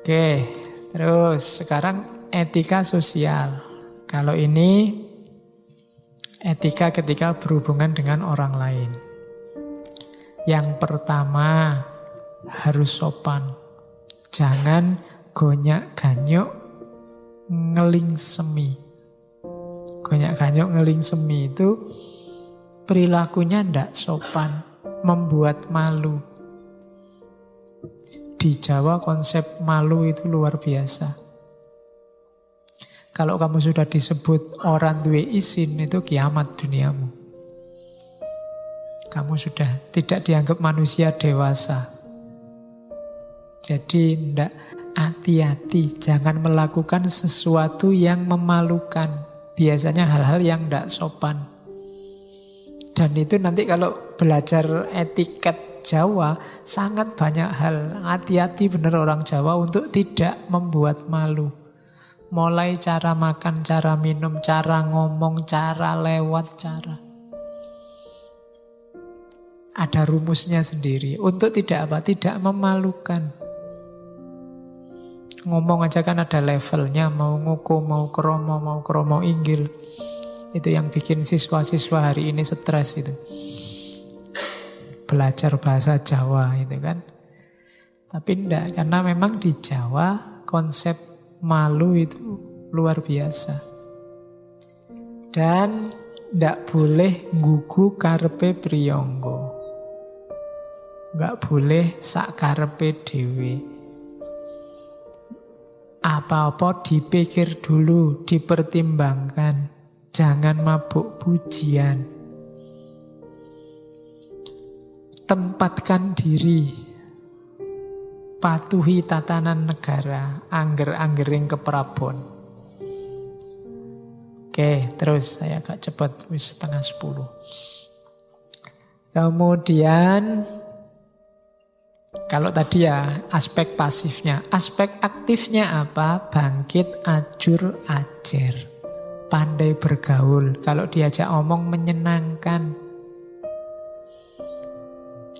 Oke, terus sekarang etika sosial. Kalau ini etika ketika berhubungan dengan orang lain. Yang pertama, harus sopan. Jangan gonyak-ganyuk ngeling semi. Gonyak-ganyuk ngeling semi itu perilakunya ndak sopan, membuat malu. Di Jawa konsep malu itu luar biasa. Kalau kamu sudah disebut orang duwe isin, itu kiamat duniamu. Kamu sudah tidak dianggap manusia dewasa. Jadi ndak, hati-hati, jangan melakukan sesuatu yang memalukan. Biasanya hal-hal yang ndak sopan. Dan itu nanti kalau belajar etiket Jawa, sangat banyak hal. Hati-hati benar orang Jawa untuk tidak membuat malu. Mulai cara makan, cara minum, cara ngomong, cara lewat, cara. Ada rumusnya sendiri. Untuk tidak apa? Tidak memalukan. Ngomong aja kan ada levelnya. Mau nguku, mau kromo inggil. Itu yang bikin siswa-siswa hari ini stres itu. Belajar bahasa Jawa itu kan. Tapi enggak, karena memang di Jawa konsep malu itu luar biasa. Dan enggak boleh nggugu karepe priyangga. Enggak boleh sak karepe dhewe. Apa-apa dipikir dulu, dipertimbangkan. Jangan mabuk pujian. Tempatkan diri, patuhi tatanan negara, angger-anggering keprabon. Oke, terus saya agak cepat, wis 9:30. Kemudian, kalau tadi ya aspek pasifnya, aspek aktifnya apa? Bangkit, ajur, ajer, pandai bergaul. Kalau diajak omong menyenangkan.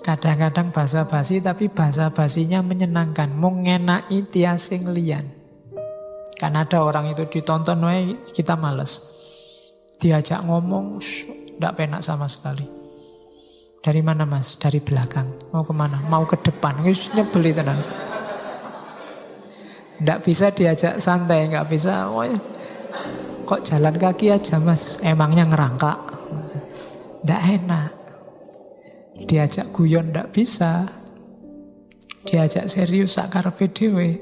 Kadang-kadang basa-basi tapi basa-basinya menyenangkan. Mengenai tiasing lian. Kan ada orang itu ditonton wae kita males. Diajak ngomong ndak penak sama sekali. Dari mana mas? Dari belakang. Mau kemana? Mau ke depan. Wis nyebeli tenan. Ndak bisa diajak santai, nggak bisa. Woy, kok jalan kaki aja mas? Emangnya ngerangkak? Ndak enak. Diajak guyon ndak bisa. Diajak serius sak karepe dhewe.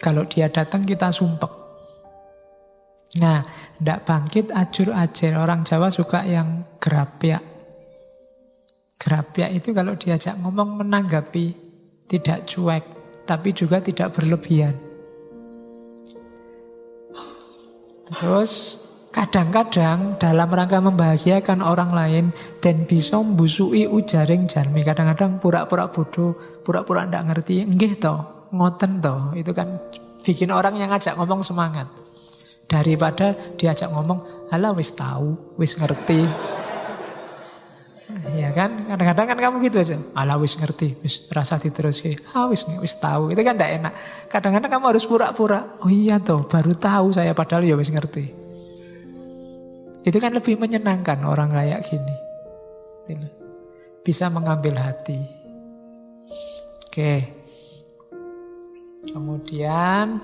Kalau dia datang kita sumpek. Nah, ndak bangkit ajur ajer. Orang Jawa suka yang gerapyak. Gerapyak itu kalau diajak ngomong menanggapi, tidak cuek, tapi juga tidak berlebihan. Terus kadang-kadang dalam rangka membahagiakan orang lain dan bisa mbusui ujaring jalmi. Kadang-kadang pura-pura bodoh, pura-pura ndak ngerti. Nggih toh, ngoten toh. Itu kan bikin orang yang ngajak ngomong semangat. Daripada diajak ngomong, alah wis tahu, wis ngerti. Ya kan, kadang-kadang kan kamu gitu aja. Alah wis ngerti, wis rasa diteruske. Wis tahu. Itu kan ndak enak. Kadang-kadang kamu harus pura-pura. Oh iya toh, baru tahu saya padahal ya wis ngerti. Itu kan lebih menyenangkan orang kayak gini. Bisa mengambil hati. Oke. Kemudian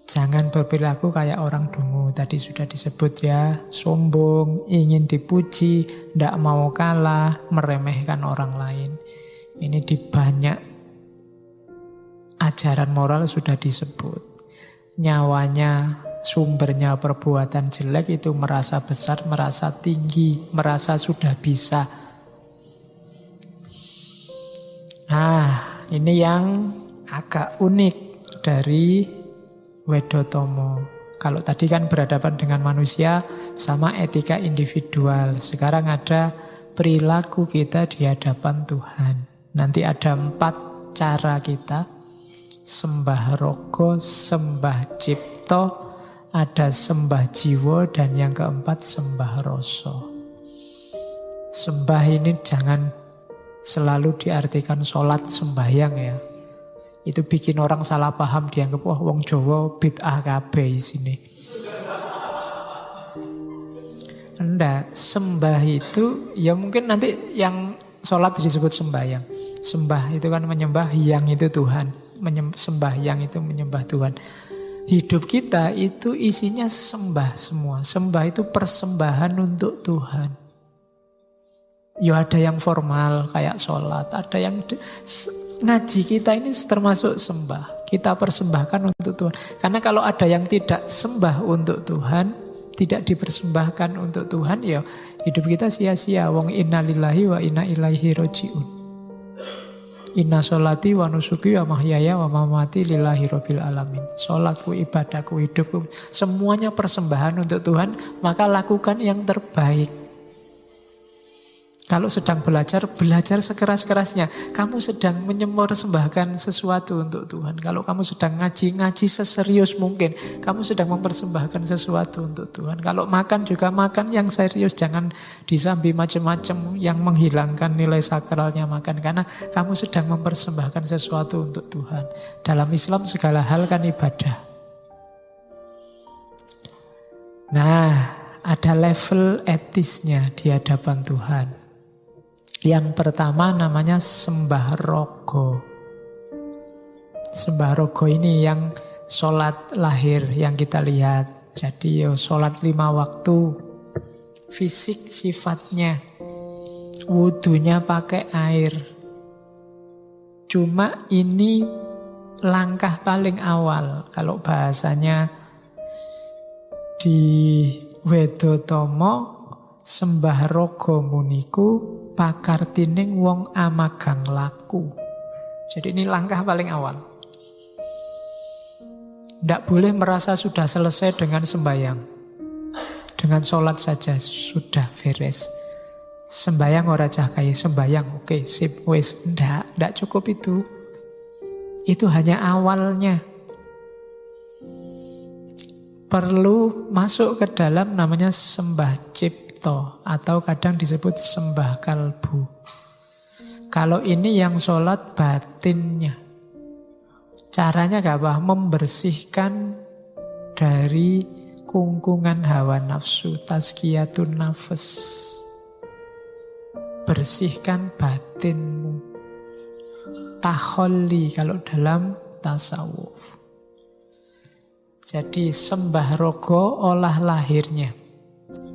jangan berperilaku kayak orang dungu. Tadi sudah disebut ya. Sombong, ingin dipuji, tidak mau kalah, meremehkan orang lain. Ini di banyak ajaran moral sudah disebut. Nyawanya, sumbernya perbuatan jelek itu merasa besar, merasa tinggi, merasa sudah bisa. Nah, ini yang agak unik dari Wedotomo. Kalau tadi kan berhadapan dengan manusia sama etika individual. Sekarang ada perilaku kita di hadapan Tuhan. Nanti ada 4 cara kita. Sembah rogo, sembah cipto, ada sembah jiwa, dan yang keempat sembah rasa. Sembah ini jangan selalu diartikan sholat sembahyang ya. Itu bikin orang salah paham, dianggap wah wong Jawa bid'ah kabeh isine. Enggak, sembah itu ya mungkin nanti yang sholat disebut sembahyang. Sembah itu kan menyembah, yang itu Tuhan. Sembahyang itu menyembah Tuhan. Hidup kita itu isinya sembah semua. Sembah itu persembahan untuk Tuhan. Ya ada yang formal kayak sholat, ada yang ngaji kita ini termasuk sembah. Kita persembahkan untuk Tuhan. Karena kalau ada yang tidak sembah untuk Tuhan, tidak dipersembahkan untuk Tuhan, ya hidup kita sia-sia. Wong inna lillahi wa inna ilaihi roji'un. Inna sholati wa nusuki wa mahyaya wa mamati lillahi rabbil alamin. Sholatku, ibadahku, hidupku, semuanya persembahan untuk Tuhan. Maka lakukan yang terbaik. Kalau sedang belajar, belajar sekeras-kerasnya. Kamu sedang mempersembahkan sesuatu untuk Tuhan. Kalau kamu sedang ngaji, ngaji seserius mungkin. Kamu sedang mempersembahkan sesuatu untuk Tuhan. Kalau makan juga makan yang serius. Jangan disambi macam-macam yang menghilangkan nilai sakralnya makan. Karena kamu sedang mempersembahkan sesuatu untuk Tuhan. Dalam Islam segala hal kan ibadah. Nah, ada level etisnya di hadapan Tuhan. Yang pertama namanya sembah rogo. Sembah rogo ini yang sholat lahir yang kita lihat. Jadi sholat 5 waktu. Fisik sifatnya. Wudunya pakai air. Cuma ini langkah paling awal. Kalau bahasanya di Wedotomo, sembah rogo muniku pakartining wong amagang laku. Jadi ini langkah paling awal. Tidak boleh merasa sudah selesai dengan sembahyang. Dengan sholat saja sudah beres. Sembahyang ora cah kaya sembahyang, oke, sip, wes. Tidak cukup itu. Itu hanya awalnya. Perlu masuk ke dalam namanya sembah cipta. Atau kadang disebut sembah kalbu. Kalau ini yang sholat batinnya. Caranya gak apa? Membersihkan dari kungkungan hawa nafsu. Tazkiyatun nafas. Bersihkan batinmu. Taholli kalau dalam tasawuf. Jadi sembah rogo olah lahirnya.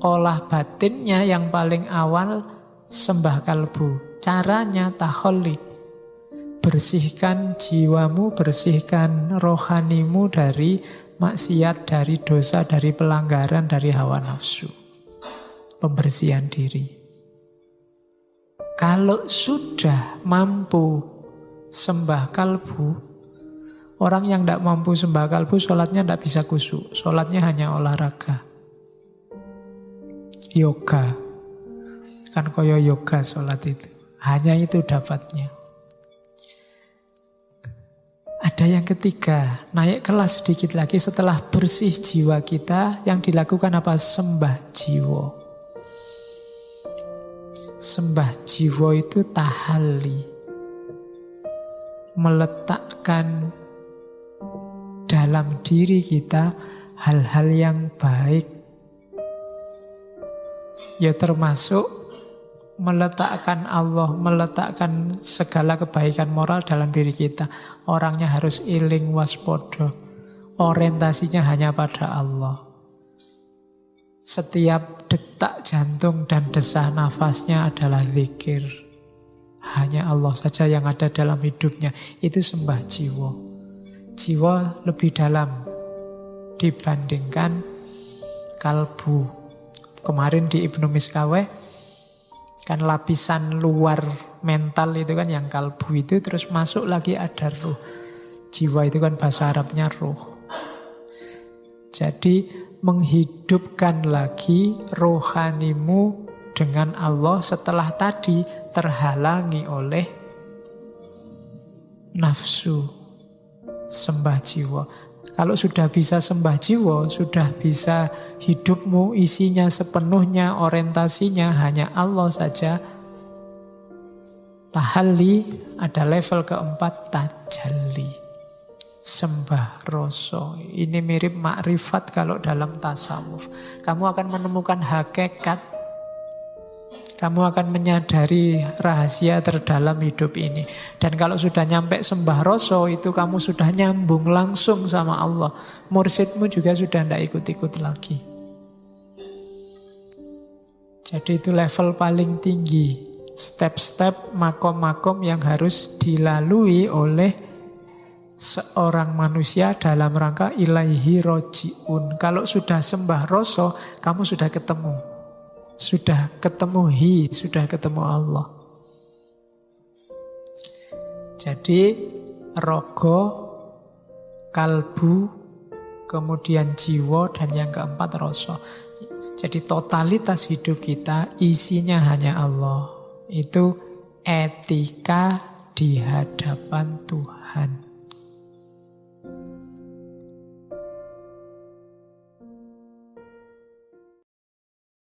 Olah batinnya yang paling awal sembah kalbu. Caranya taholli. Bersihkan jiwamu, bersihkan rohanimu dari maksiat, dari dosa, dari pelanggaran, dari hawa nafsu. Pembersihan diri. Kalau sudah mampu sembah kalbu, orang yang tidak mampu sembah kalbu, sholatnya tidak bisa khusyuk. Sholatnya hanya olahraga. Yoga. Kan koyo yoga sholat itu. Hanya itu dapatnya. Ada yang ketiga, naik kelas sedikit lagi setelah bersih jiwa kita, yang dilakukan apa? Sembah jiwa. Sembah jiwa itu tahalli. Meletakkan dalam diri kita hal-hal yang baik. Ya termasuk meletakkan Allah, meletakkan segala kebaikan moral dalam diri kita. Orangnya harus iling waspodo. Orientasinya hanya pada Allah. Setiap detak jantung dan desah nafasnya adalah zikir. Hanya Allah saja yang ada dalam hidupnya. Itu sembah jiwa. Jiwa lebih dalam dibandingkan kalbu. Kemarin di Ibnu Miskaweh kan lapisan luar mental itu kan yang kalbu itu, terus masuk lagi ada ruh. Jiwa itu kan bahasa Arabnya ruh. Jadi menghidupkan lagi rohanimu dengan Allah setelah tadi terhalangi oleh nafsu. Sembah jiwa. Kalau sudah bisa sembah jiwa, sudah bisa hidupmu isinya sepenuhnya, orientasinya hanya Allah saja. Tahalli ada level keempat, tajalli. sembah rasa. Ini mirip makrifat kalau dalam tasawuf. Kamu akan menemukan hakikat. Kamu akan menyadari rahasia terdalam hidup ini. Dan kalau sudah nyampe sembah rasa, itu kamu sudah nyambung langsung sama Allah. Mursyidmu juga sudah tidak ikut-ikut lagi. Jadi itu level paling tinggi. Step-step, makom-makom yang harus dilalui oleh seorang manusia dalam rangka ilaihi roji'un. Kalau sudah sembah rasa, kamu sudah ketemu. Sudah ketemu sudah ketemu Allah. Jadi rogo, kalbu, kemudian jiwa, dan yang keempat rasa. Jadi totalitas hidup kita isinya hanya Allah. Itu etika di hadapan Tuhan.